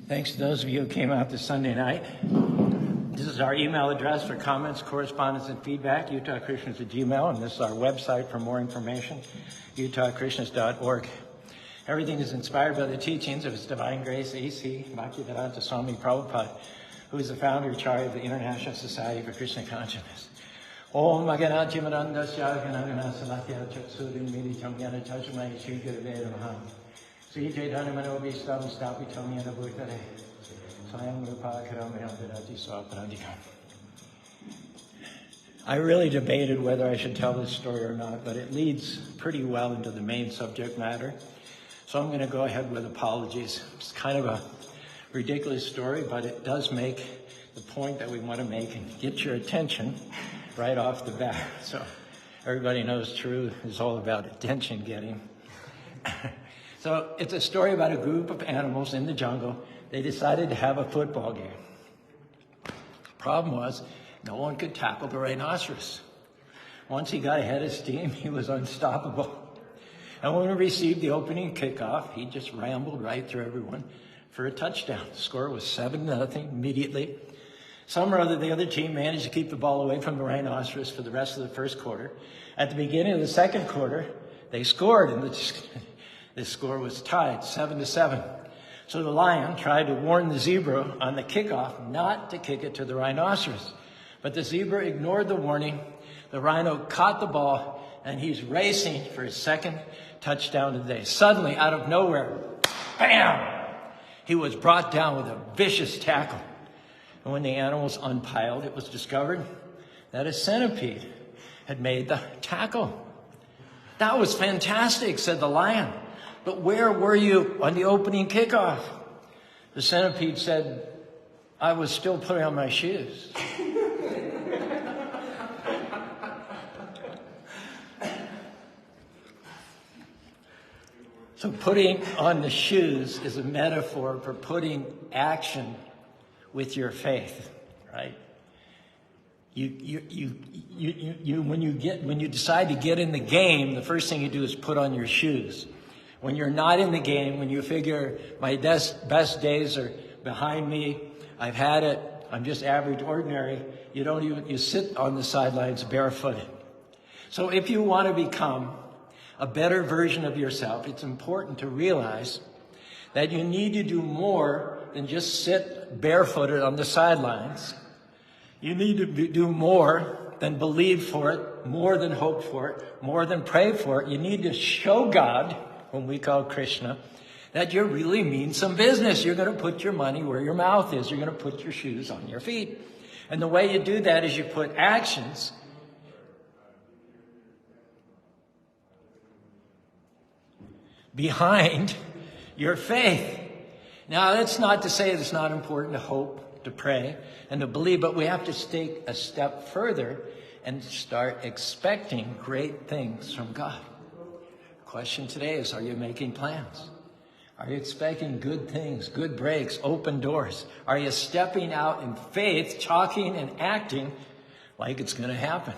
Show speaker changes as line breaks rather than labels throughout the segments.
Thanks to those of you who came out this Sunday night. This is our email address for comments, correspondence, and feedback, utahkrishnas@gmail.com, and this is our website for more information, utahkrishnas.org. Everything is inspired by the teachings of His Divine Grace, A.C. Bhaktivedanta Swami Prabhupada, who is the founder and charge of the International Society for Krishna Consciousness. Om Magana Jimarandasya Ganagana Salatya Chaksurin Militam Yana Tajamai Shri Namaha. Sri Chaitanya Manobhistam Stapitam Yana Bhutare. Swayam Rupa Karamaya Vidati Swaparandika. I really debated whether I should tell this story or not, but it leads pretty well into the main subject matter. So I'm going to go ahead with apologies. It's kind of a ridiculous story, but it does make the point that we want to make and get your attention right off the bat. So everybody knows truth is all about attention getting. So it's a story about a group of animals in the jungle. They decided to have a football game. The problem was no one could tackle the rhinoceros. Once he got ahead of steam, he was unstoppable. And when we received the opening kickoff, he just rambled right through everyone for a touchdown. The score was 7-0 immediately. Some or other, the other team managed to keep the ball away from the rhinoceros for the rest of the first quarter. At the beginning of the second quarter, they scored, and the score was tied, 7-7. So the lion tried to warn the zebra on the kickoff not to kick it to the rhinoceros. But the zebra ignored the warning. The rhino caught the ball, and he's racing for his second touchdown of the day. Suddenly, out of nowhere, bam! He was brought down with a vicious tackle. And when the animals unpiled, it was discovered that a centipede had made the tackle. That was fantastic, said the lion. But where were you on the opening kickoff? The centipede said, I was still putting on my shoes. So putting on the shoes is a metaphor for putting action with your faith, right? When you decide to get in the game, the first thing you do is put on your shoes. When you're not in the game, when you figure my best days are behind me, I've had it, I'm just average, ordinary, you sit on the sidelines barefooted. So if you want to become a better version of yourself, it's important to realize that you need to do more than just sit barefooted on the sidelines. You need to do more than believe for it, more than hope for it, more than pray for it. You need to show God, whom we call Krishna, that you really mean some business. You're going to put your money where your mouth is. You're going to put your shoes on your feet. And the way you do that is you put actions behind your faith. Now, that's not to say it's not important to hope, to pray, and to believe, but we have to take a step further and start expecting great things from God. The question today is, are you making plans? Are you expecting good things, good breaks, open doors? Are you stepping out in faith, talking and acting like it's going to happen?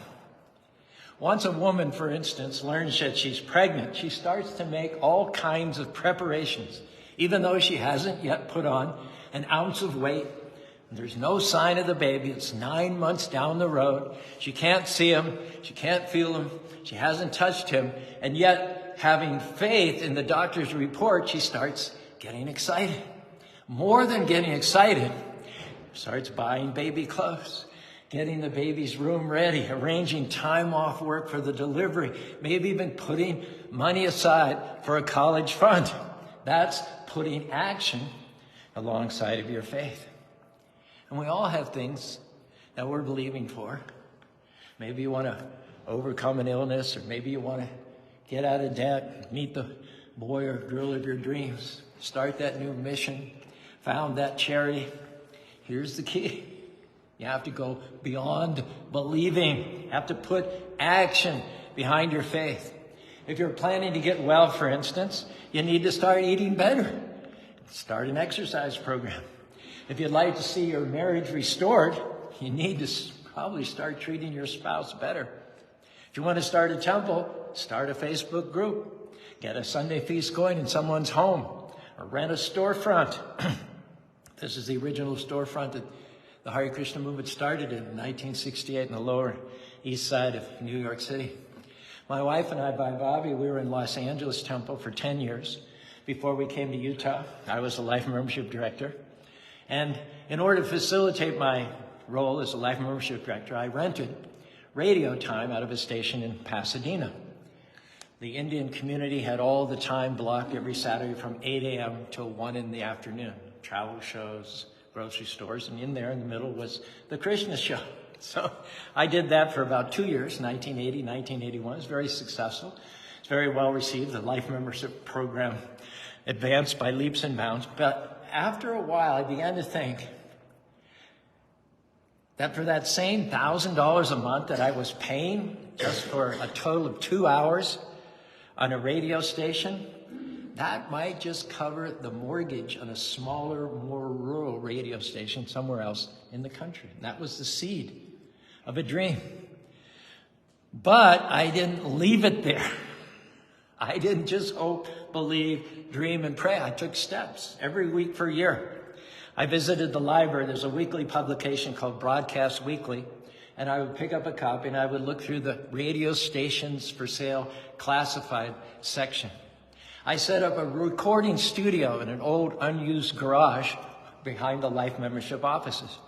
Once a woman, for instance, learns that she's pregnant, she starts to make all kinds of preparations, even though she hasn't yet put on an ounce of weight. There's no sign of the baby. It's 9 months down the road. She can't see him. She can't feel him. She hasn't touched him. And yet, having faith in the doctor's report, she starts getting excited. More than getting excited, starts buying baby clothes, getting the baby's room ready, arranging time off work for the delivery, maybe even putting money aside for a college fund. That's putting action alongside of your faith. And we all have things that we're believing for. Maybe you want to overcome an illness, or maybe you want to get out of debt, meet the boy or girl of your dreams, start that new mission, found that charity. Here's the key. You have to go beyond believing. You have to put action behind your faith. If you're planning to get well, for instance, you need to start eating better. Start an exercise program. If you'd like to see your marriage restored, you need to probably start treating your spouse better. If you want to start a temple, start a Facebook group. Get a Sunday feast going in someone's home, or rent a storefront. This is the original storefront that the Hare Krishna movement started in 1968 in the Lower East Side of New York City. My wife and I, Bobby, we were in Los Angeles Temple for 10 years before we came to Utah. I was the Life Membership Director. And in order to facilitate my role as a Life Membership Director, I rented radio time out of a station in Pasadena. The Indian community had all the time blocked every Saturday from 8 a.m. till 1 in the afternoon. Travel shows, grocery stores, and in there in the middle was the Krishna show. So I did that for about 2 years, 1980, 1981. It was very successful. It's very well received. The Life Membership Program advanced by leaps and bounds. But after a while, I began to think that for that same $1,000 a month that I was paying just for a total of 2 hours on a radio station, that might just cover the mortgage on a smaller, more rural radio station somewhere else in the country. And that was the seed of a dream. But I didn't leave it there. I didn't just hope, believe, dream, and pray. I took steps every week for a year. I visited the library. There's a weekly publication called Broadcast Weekly, and I would pick up a copy and I would look through the radio stations for sale classified section. I set up a recording studio in an old unused garage behind the Life Membership offices.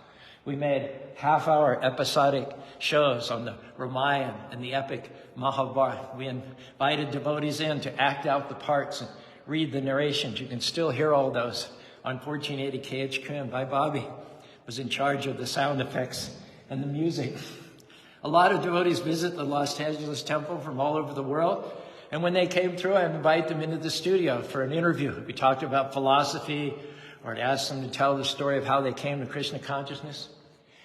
We made half-hour episodic shows on the Ramayana and the epic Mahabharata. We invited devotees in to act out the parts and read the narrations. You can still hear all those on 1480 KHQM. Bobby was in charge of the sound effects and the music. A lot of devotees visit the Los Angeles Temple from all over the world. And when they came through, I invite them into the studio for an interview. We talked about philosophy, or to ask them to tell the story of how they came to Krishna consciousness.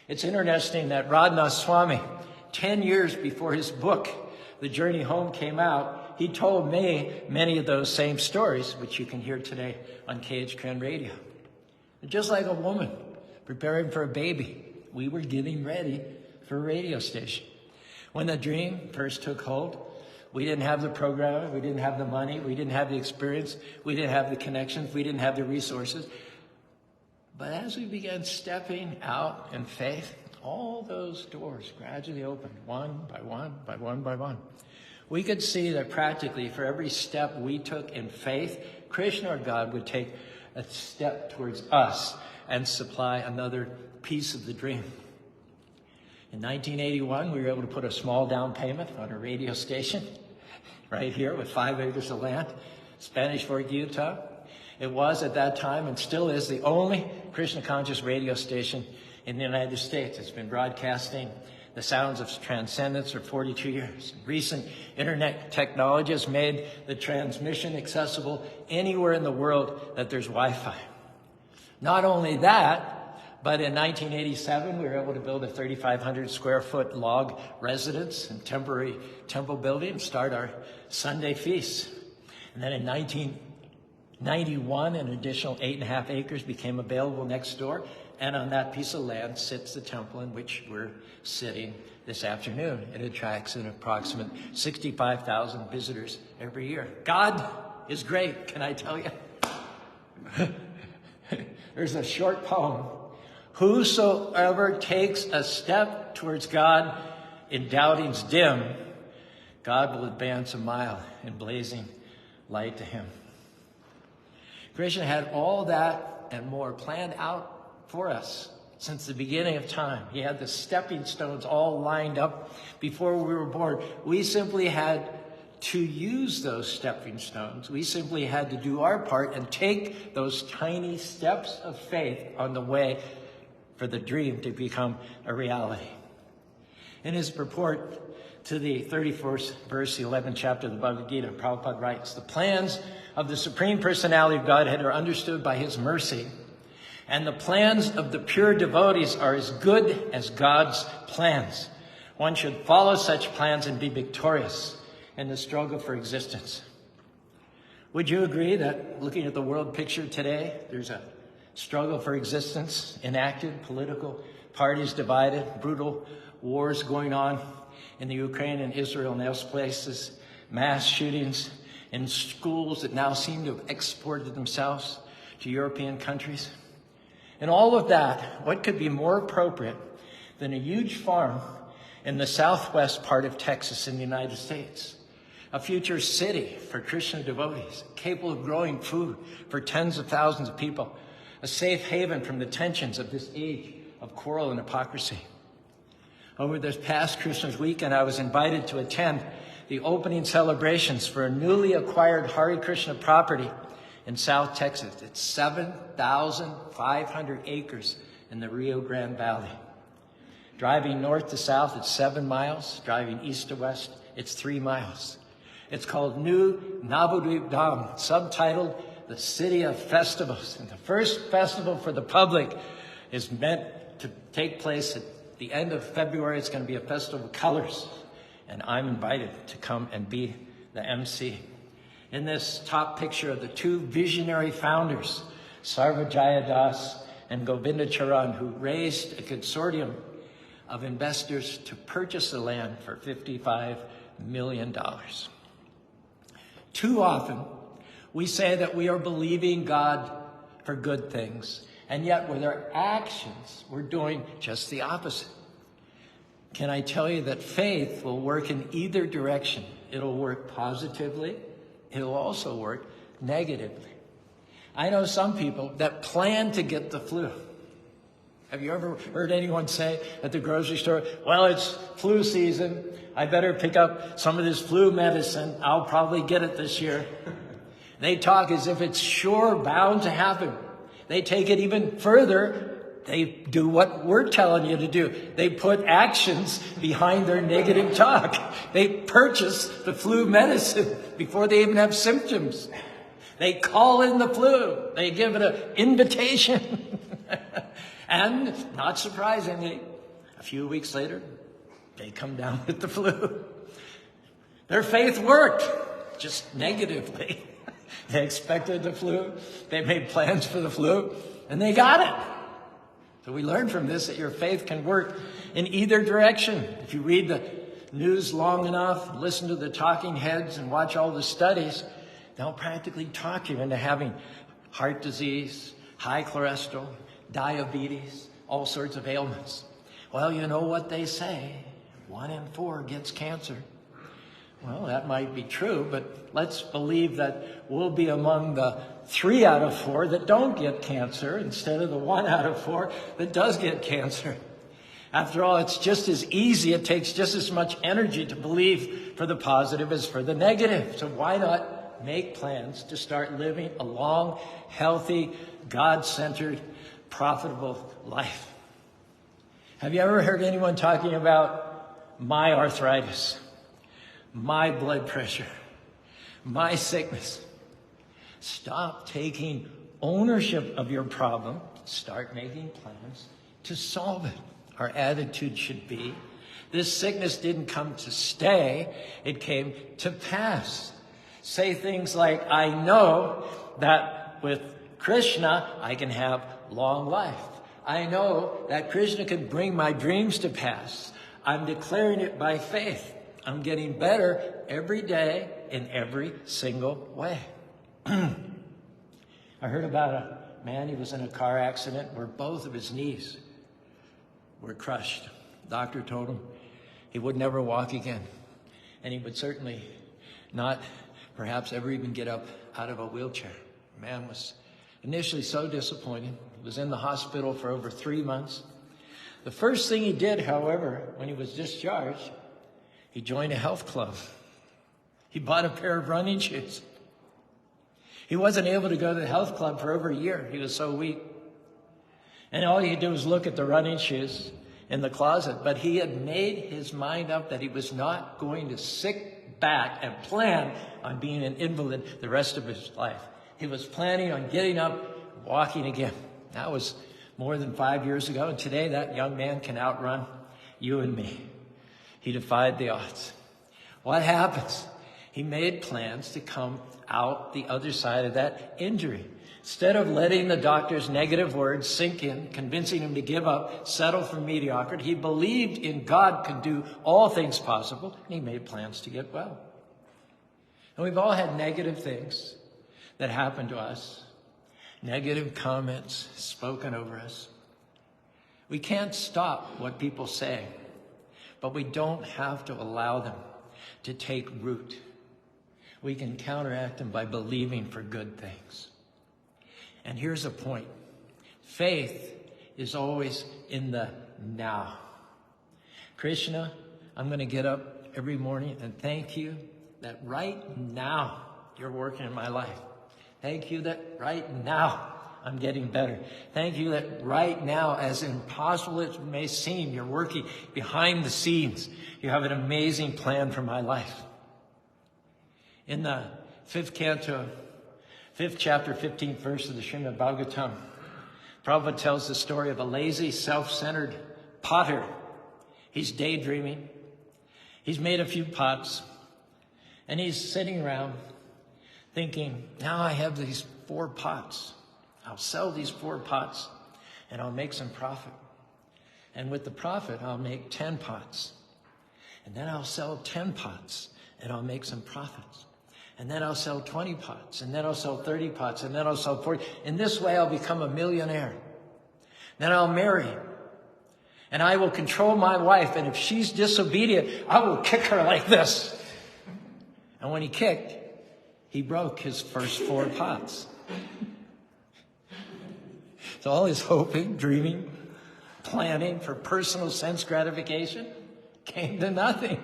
It's interesting that Radhanath Swami, 10 years before his book, The Journey Home, came out, he told me many of those same stories, which you can hear today on KHQN radio. And just like a woman preparing for a baby, we were getting ready for a radio station. When the dream first took hold, we didn't have the program, we didn't have the money, we didn't have the experience, we didn't have the connections, we didn't have the resources. But as we began stepping out in faith, all those doors gradually opened, one by one, by one by one. We could see that practically for every step we took in faith, Krishna or God would take a step towards us and supply another piece of the dream. In 1981, we were able to put a small down payment on a radio station right here with 5 acres of land, Spanish Fork, Utah. It was at that time and still is the only Krishna conscious radio station in the United States. It's been broadcasting the sounds of transcendence for 42 years. Recent internet technology has made the transmission accessible anywhere in the world that there's Wi-Fi. Not only that, but in 1987, we were able to build a 3,500 square foot log residence and temporary temple building and start our Sunday feasts. And then in 1991, an additional 8.5 acres became available next door. And on that piece of land sits the temple in which we're sitting this afternoon. It attracts an approximate 65,000 visitors every year. God is great, can I tell you? There's a short poem. Whosoever takes a step towards God in doubting's dim, God will advance a mile in blazing light to him. Krishna had all that and more planned out for us since the beginning of time. He had the stepping stones all lined up before we were born. We simply had to use those stepping stones. We simply had to do our part and take those tiny steps of faith on the way for the dream to become a reality. In his purport to the 31st verse, the 11th chapter of the Bhagavad Gita, Prabhupada writes, the plans of the Supreme Personality of Godhead are understood by his mercy, and the plans of the pure devotees are as good as God's plans. One should follow such plans and be victorious in the struggle for existence. Would you agree that looking at the world picture today, there's a struggle for existence, enacted, political parties divided, brutal wars going on in the Ukraine and Israel and else places, mass shootings in schools that now seem to have exported themselves to European countries? And all of that, what could be more appropriate than a huge farm in the southwest part of Texas in the United States? A future city for Krishna devotees, capable of growing food for tens of thousands of people. A safe haven from the tensions of this age of quarrel and hypocrisy. Over this past Christmas weekend, I was invited to attend the opening celebrations for a newly acquired Hare Krishna property in South Texas. It's 7,500 acres in the Rio Grande Valley. Driving north to south, it's 7 miles. Driving east to west, it's 3 miles. It's called New Navadvip Dham, subtitled The City of Festivals. And the first festival for the public is meant to take place at the end of February. It's going to be a festival of colors. And I'm invited to come and be the MC. In this top picture of the two visionary founders, Sarvajaya Das and Govinda Charan, who raised a consortium of investors to purchase the land for $55 million. Too often, we say that we are believing God for good things, and yet with our actions, we're doing just the opposite. Can I tell you that faith will work in either direction? It'll work positively. It'll also work negatively. I know some people that plan to get the flu. Have you ever heard anyone say at the grocery store, well, it's flu season. I better pick up some of this flu medicine. I'll probably get it this year. They talk as if it's sure bound to happen. They take it even further. They do what we're telling you to do. They put actions behind their negative talk. They purchase the flu medicine before they even have symptoms. They call in the flu. They give it an invitation. And not surprisingly, a few weeks later, they come down with the flu. Their faith worked, just negatively. They expected the flu. They made plans for the flu, and they got it. So we learn from this that your faith can work in either direction. If you read the news long enough, listen to the talking heads, and watch all the studies, they'll practically talk you into having heart disease, high cholesterol, diabetes, all sorts of ailments. Well, you know what they say, 1 in 4 gets cancer. Well, that might be true, but let's believe that we'll be among the 3 out of 4 that don't get cancer instead of the 1 out of 4 that does get cancer. After all, it's just as easy. It takes just as much energy to believe for the positive as for the negative. So why not make plans to start living a long, healthy, God-centered, profitable life? Have you ever heard anyone talking about my arthritis, my blood pressure, my sickness? Stop taking ownership of your problem. Start making plans to solve it. Our attitude should be, this sickness didn't come to stay, it came to pass. Say things like, I know that with Krishna, I can have long life. I know that Krishna can bring my dreams to pass. I'm declaring it by faith. I'm getting better every day in every single way. I heard about a man, he was in a car accident where both of his knees were crushed. Doctor told him he would never walk again. And he would certainly not perhaps ever even get up out of a wheelchair. The man was initially so disappointed. He was in the hospital for over 3 months. The first thing he did, however, when he was discharged, he joined a health club. He bought a pair of running shoes. He wasn't able to go to the health club for over a year. He was so weak. And all he did was look at the running shoes in the closet. But he had made his mind up that he was not going to sit back and plan on being an invalid the rest of his life. He was planning on getting up, walking again. That was more than 5 years ago. And today that young man can outrun you and me. He defied the odds. What happens? He made plans to come out the other side of that injury. Instead of letting the doctor's negative words sink in, convincing him to give up, settle for mediocrity, he believed in God could do all things possible, and he made plans to get well. And we've all had negative things that happen to us. negative comments spoken over us. We can't stop what people say, but we don't have to allow them to take root. We can counteract them by believing for good things. And here's a point. Faith is always in the now. Krishna, I'm going to get up every morning and thank you that right now you're working in my life. Thank you that right now I'm getting better. Thank you that right now, as impossible as it may seem, you're working behind the scenes. You have an amazing plan for my life. In the 5th canto, 5th chapter, 15th verse of the Srimad Bhagavatam, Prabhupada tells the story of a lazy, self-centered potter. He's daydreaming. He's made a few pots. And he's sitting around thinking, now I have these 4 pots. I'll sell these 4 pots and I'll make some profit. And with the profit, I'll make 10 pots. And then I'll sell 10 pots and I'll make some profits. And then I'll sell 20 pots. And then I'll sell 30 pots. And then I'll sell 40. In this way, I'll become a millionaire. Then I'll marry. And I will control my wife. And if she's disobedient, I will kick her like this. And when he kicked, he broke his first 4 pots. So all his hoping, dreaming, planning for personal sense gratification came to nothing.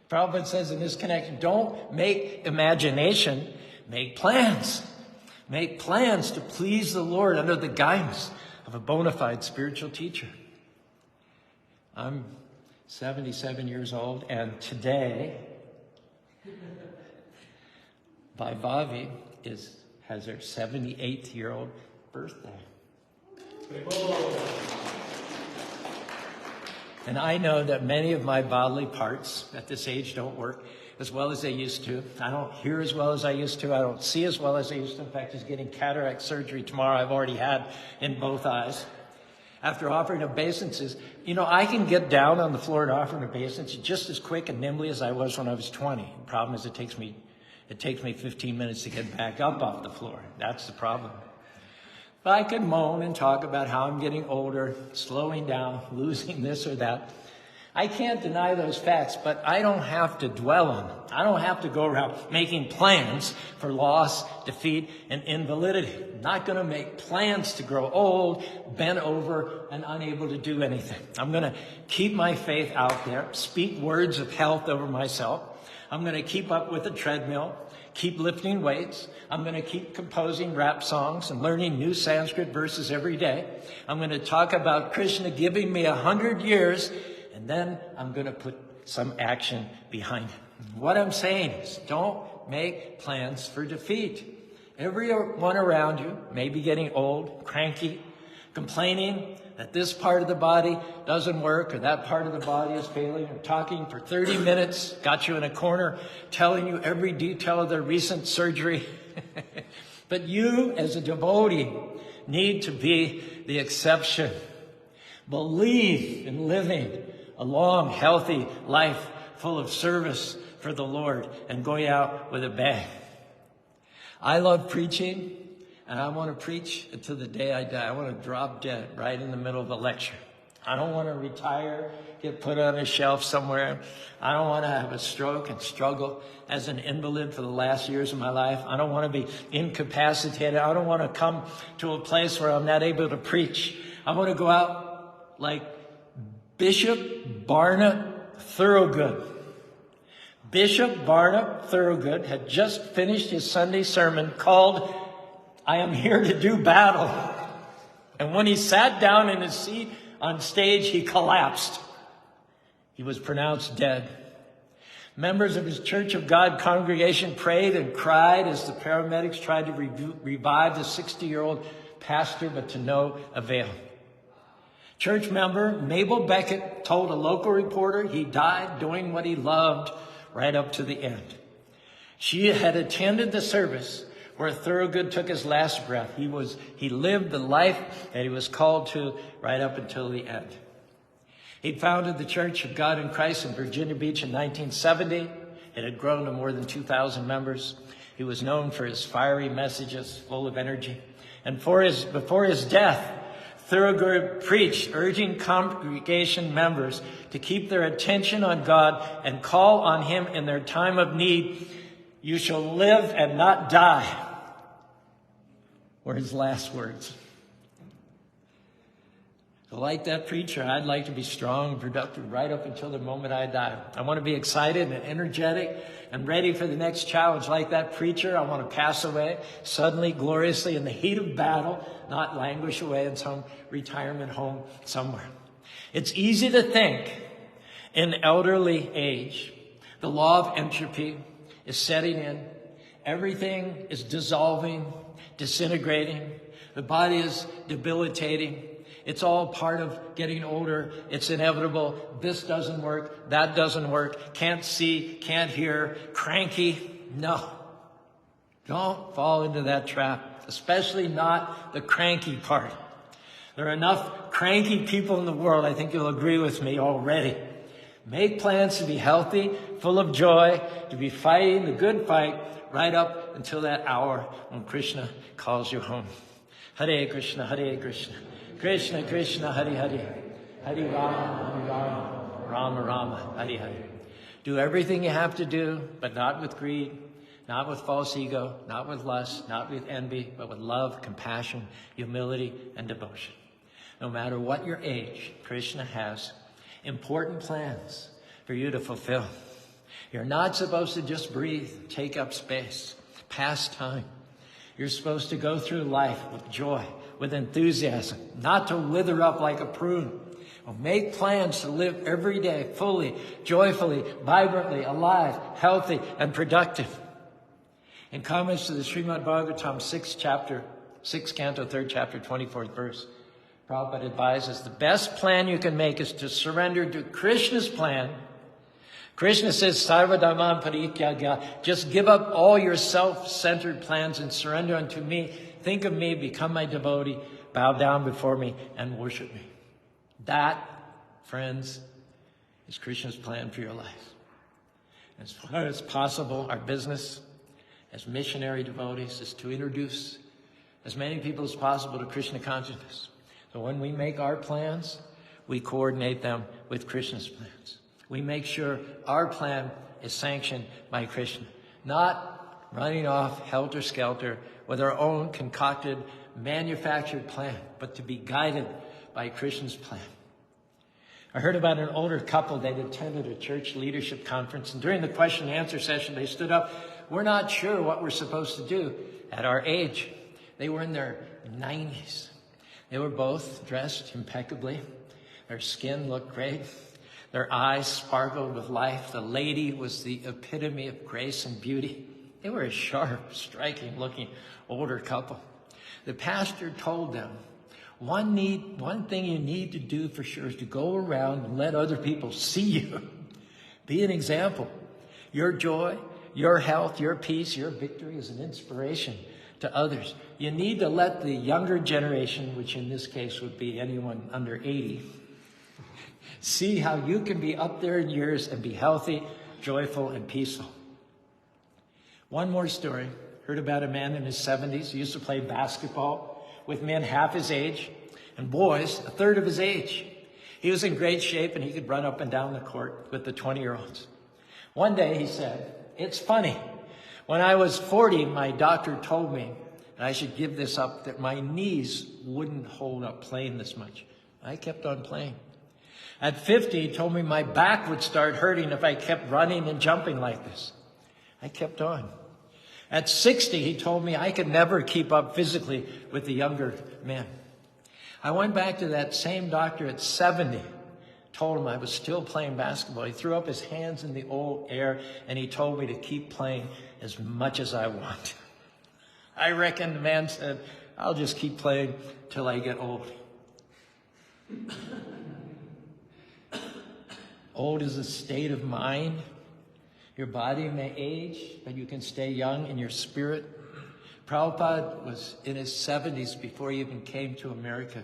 Prabhupada says in this connection, don't make imagination, make plans. Make plans to please the Lord under the guidance of a bona fide spiritual teacher. I'm 77 years old, and today, Vaibhavi has her 78th-year-old birthday. And I know that many of my bodily parts at this age don't work as well as they used to. I don't hear as well as I used to. I don't see as well as I used to. In fact, he's getting cataract surgery tomorrow. I've already had in both eyes. After offering obeisances, I can get down on the floor and offer an obeisance just as quick and nimbly as I was when I was 20. The problem is it takes me 15 minutes to get back up off the floor. That's the problem. But I could moan and talk about how I'm getting older, slowing down, losing this or that. I can't deny those facts, but I don't have to dwell on them. I don't have to go around making plans for loss, defeat, and invalidity. I'm not going to make plans to grow old, bent over, and unable to do anything. I'm going to keep my faith out there, speak words of health over myself. I'm going to keep up with the treadmill, keep lifting weights. I'm going to keep composing rap songs and learning new Sanskrit verses every day. I'm going to talk about Krishna giving me 100 years, and then I'm going to put some action behind it. What I'm saying is, don't make plans for defeat. Everyone around you may be getting old, cranky, complaining that this part of the body doesn't work or that part of the body is failing, or talking for 30 minutes, got you in a corner, telling you every detail of their recent surgery. But you, as a devotee, need to be the exception. Believe in living a long, healthy life full of service for the Lord and going out with a bang. I love preaching. And I want to preach until the day I die. I want to drop dead right in the middle of a lecture. I don't want to retire, get put on a shelf somewhere. I don't want to have a stroke and struggle as an invalid for the last years of my life. I don't want to be incapacitated. I don't want to come to a place where I'm not able to preach. I want to go out like Bishop Barnett Thorogood. Bishop Barnett Thorogood had just finished his Sunday sermon called I am here to do battle. And when he sat down in his seat on stage, he collapsed. He was pronounced dead. Members of his Church of God congregation prayed and cried as the paramedics tried to revive the 60-year-old pastor, but to no avail. Church member Mabel Beckett told a local reporter he died doing what he loved right up to the end. She had attended the service where Thorogood took his last breath. He lived the life that he was called to right up until the end. He founded the Church of God in Christ in Virginia Beach in 1970. It had grown to more than 2,000 members. He was known for his fiery messages, full of energy. And before his death, Thurgood preached, urging congregation members to keep their attention on God and call on him in their time of need. You shall live and not die, were his last words. So like that preacher, I'd like to be strong and productive right up until the moment I die. I want to be excited and energetic and ready for the next challenge. Like that preacher, I want to pass away suddenly, gloriously, in the heat of battle, not languish away in some retirement home somewhere. It's easy to think in elderly age, the law of entropy is setting in. Everything is dissolving, disintegrating. The body is debilitating. It's all part of getting older. It's inevitable. This doesn't work. That doesn't work. Can't see, can't hear, cranky. No. Don't fall into that trap, especially not the cranky part. There are enough cranky people in the world, I think you'll agree with me already. Make plans to be healthy, full of joy, to be fighting the good fight right up until that hour when Krishna calls you home. Hare Krishna, Hare Krishna. Krishna, Krishna, Hare Hare. Hare Rama, Rama Rama, Hare Hare. Do everything you have to do, but not with greed, not with false ego, not with lust, not with envy, but with love, compassion, humility, and devotion. No matter what your age, Krishna has important plans for you to fulfill. You're not supposed to just breathe, take up space, pass time. You're supposed to go through life with joy, with enthusiasm, not to wither up like a prune. Well, make plans to live every day fully, joyfully, vibrantly, alive, healthy, and productive. In comments to the Srimad Bhagavatam 6 canto, 3rd chapter, 24th verse, Prabhupada advises the best plan you can make is to surrender to Krishna's plan. Krishna says, Sarva Dhamman Parityagya, just give up all your self-centered plans and surrender unto me. Think of me, become my devotee, bow down before me, and worship me. That, friends, is Krishna's plan for your life. As far as possible, our business as missionary devotees is to introduce as many people as possible to Krishna consciousness. So when we make our plans, we coordinate them with Krishna's plans. We make sure our plan is sanctioned by Krishna, not running off helter-skelter with our own concocted, manufactured plan, but to be guided by Krishna's plan. I heard about an older couple. They'd attended a church leadership conference, and during the question and answer session, they stood up. We're not sure what we're supposed to do at our age. They were in their 90s. They were both dressed impeccably. Their skin looked great. Their eyes sparkled with life. The lady was the epitome of grace and beauty. They were a sharp, striking-looking older couple. The pastor told them, one thing you need to do for sure is to go around and let other people see you. Be an example. Your joy, your health, your peace, your victory is an inspiration to others. You need to let the younger generation, which in this case would be anyone under 80, see how you can be up there in years and be healthy, joyful, and peaceful. One more story. Heard about a man in his 70s. He used to play basketball with men half his age and boys a third of his age. He was in great shape and he could run up and down the court with the 20-year-olds. One day he said, it's funny. When I was 40, my doctor told me that I should give this up, that my knees wouldn't hold up playing this much. I kept on playing. At 50, he told me my back would start hurting if I kept running and jumping like this. I kept on. At 60, he told me I could never keep up physically with the younger men. I went back to that same doctor at 70, told him I was still playing basketball. He threw up his hands in the old air and he told me to keep playing as much as I want. I reckon the man said, I'll just keep playing till I get old. Old is a state of mind. Your body may age, but you can stay young in your spirit. Prabhupada was in his 70s before he even came to America,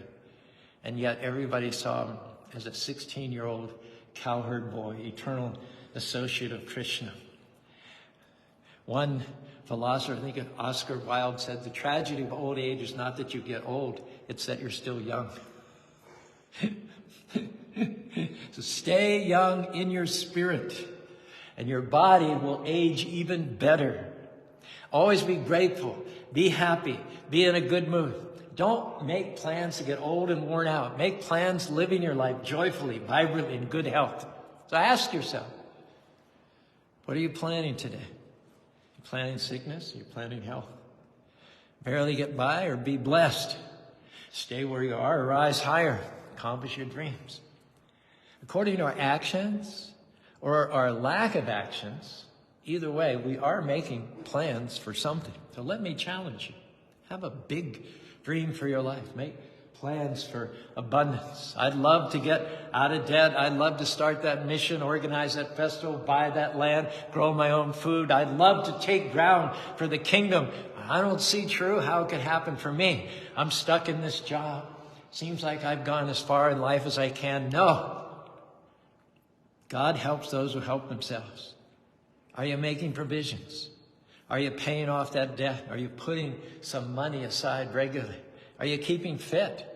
and yet everybody saw him as a 16-year-old cowherd boy, eternal associate of Krishna. One philosopher, I think Oscar Wilde said, the tragedy of old age is not that you get old, it's that you're still young. So stay young in your spirit, and your body will age even better. Always be grateful, be happy, be in a good mood. Don't make plans to get old and worn out. Make plans living your life joyfully, vibrantly, in good health. So ask yourself, what are you planning today? You planning sickness? Are you planning health? Barely get by or be blessed? Stay where you are or rise higher. Accomplish your dreams. According to our actions or our lack of actions, either way, we are making plans for something. So let me challenge you. Have a big dream for your life. Make plans for abundance. I'd love to get out of debt. I'd love to start that mission, organize that festival, buy that land, grow my own food. I'd love to take ground for the kingdom. I don't see true how it could happen for me. I'm stuck in this job. Seems like I've gone as far in life as I can. No. God helps those who help themselves. Are you making provisions? Are you paying off that debt? Are you putting some money aside regularly? Are you keeping fit?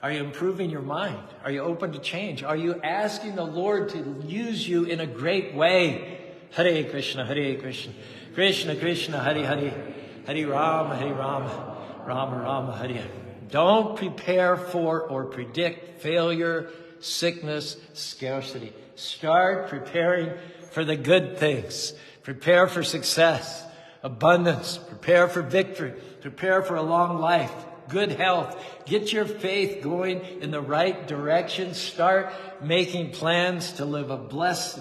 Are you improving your mind? Are you open to change? Are you asking the Lord to use you in a great way? Hare Krishna, Hare Krishna, Krishna Krishna, Hare Hare, Hare Rama, Rama Rama, Hare Hare. Don't prepare for or predict failure, sickness, scarcity. Start preparing for the good things. Prepare for success, abundance. Prepare for victory. Prepare for a long life, good health. Get your faith going in the right direction. Start making plans to live a blessed,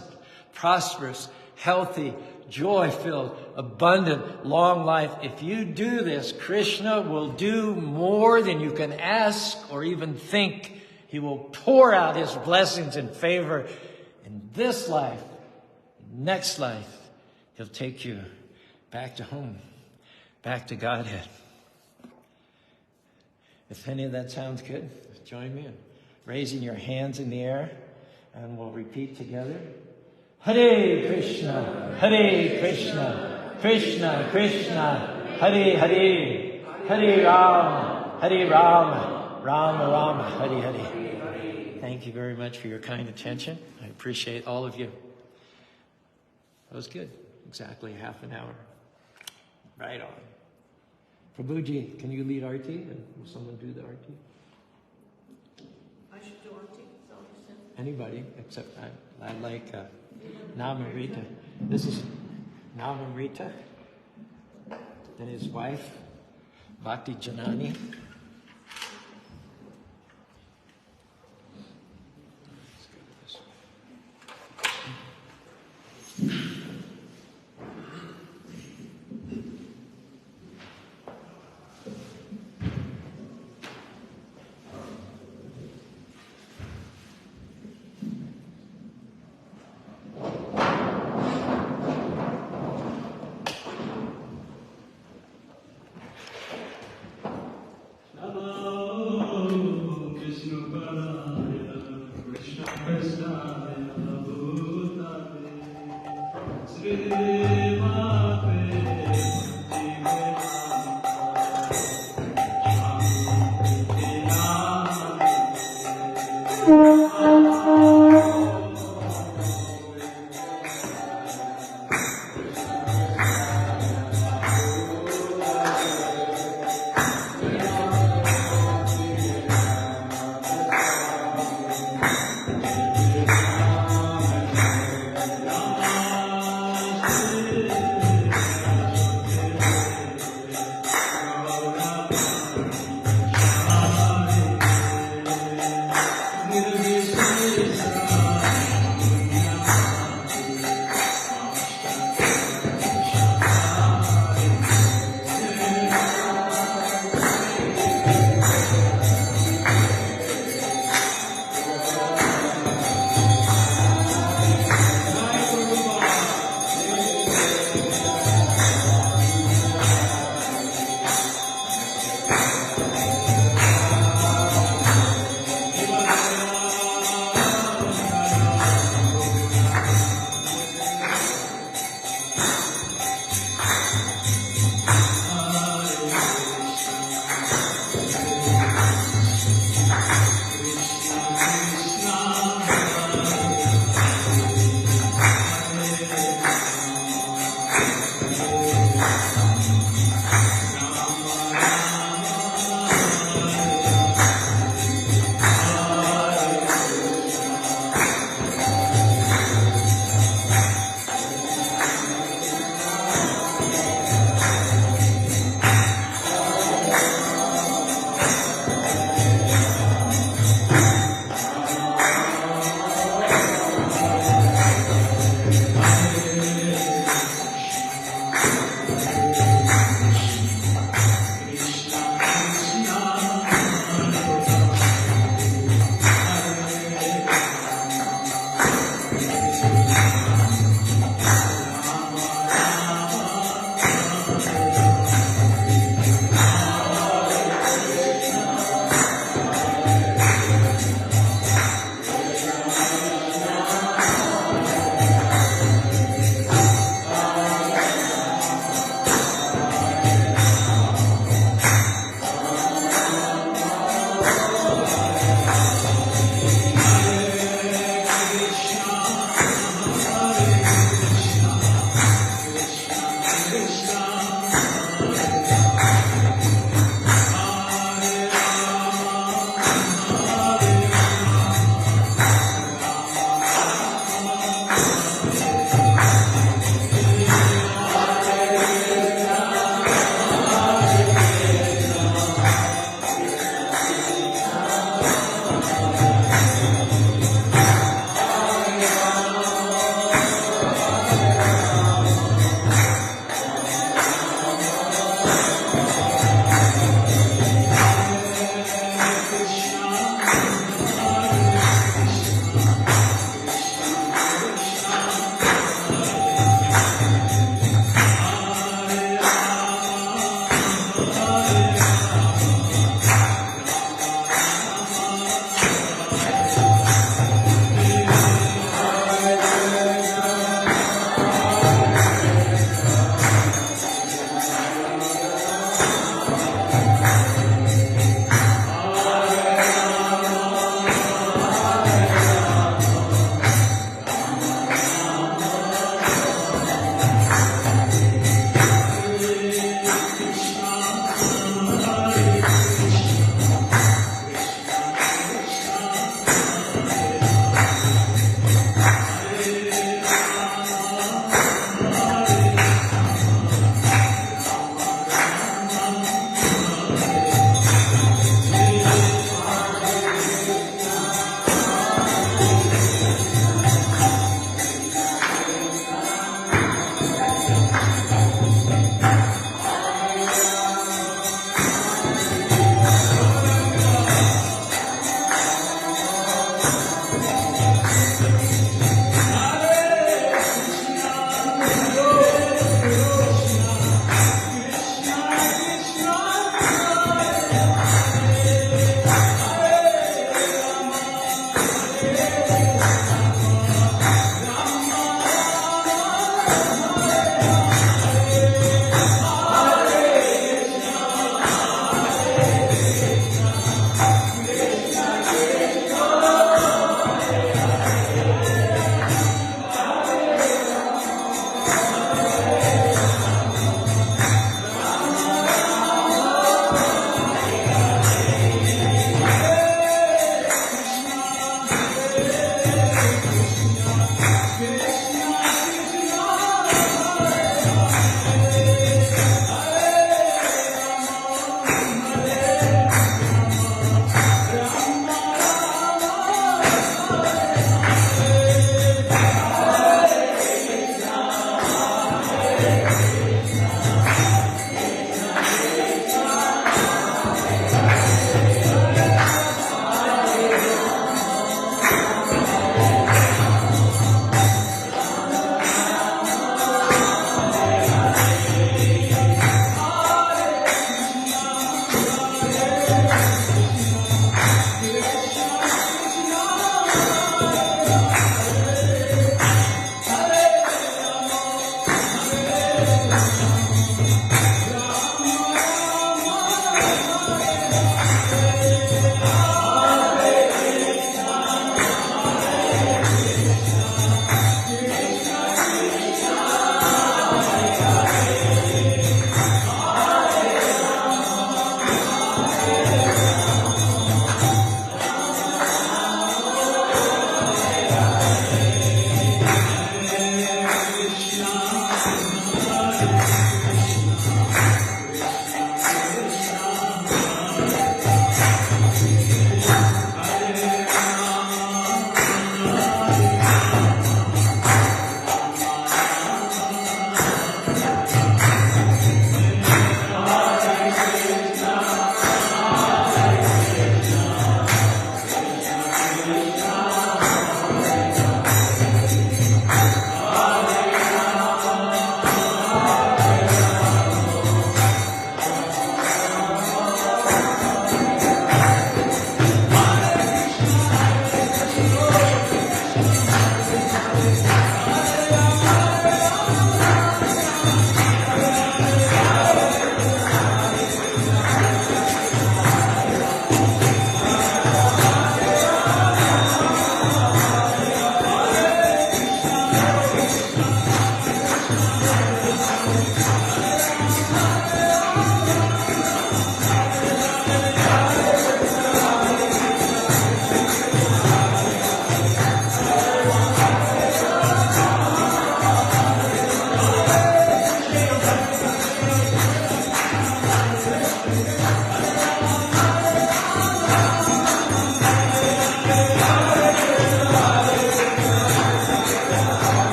prosperous, healthy, joy-filled, abundant, long life. If you do this, Krishna will do more than you can ask or even think. He will pour out his blessings and favor in this life, next life. He'll take you back to home, back to Godhead. If any of that sounds good, join me in raising your hands in the air, and we'll repeat together. Hare Krishna, Hare Krishna, Krishna Krishna, Hare Hare, Hare Rama, Hare Rama, Rama Rama, Hare Hare. Thank you very much for your kind attention. I appreciate all of you. That was good. Exactly half an hour. Right on. Prabhuji, can you lead Arti? And will someone do the Arti?
I should do Arti.
Anybody, except I like Namarita. This is Namarita and his wife, Bhakti Janani.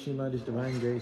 Srimad His Divine Grace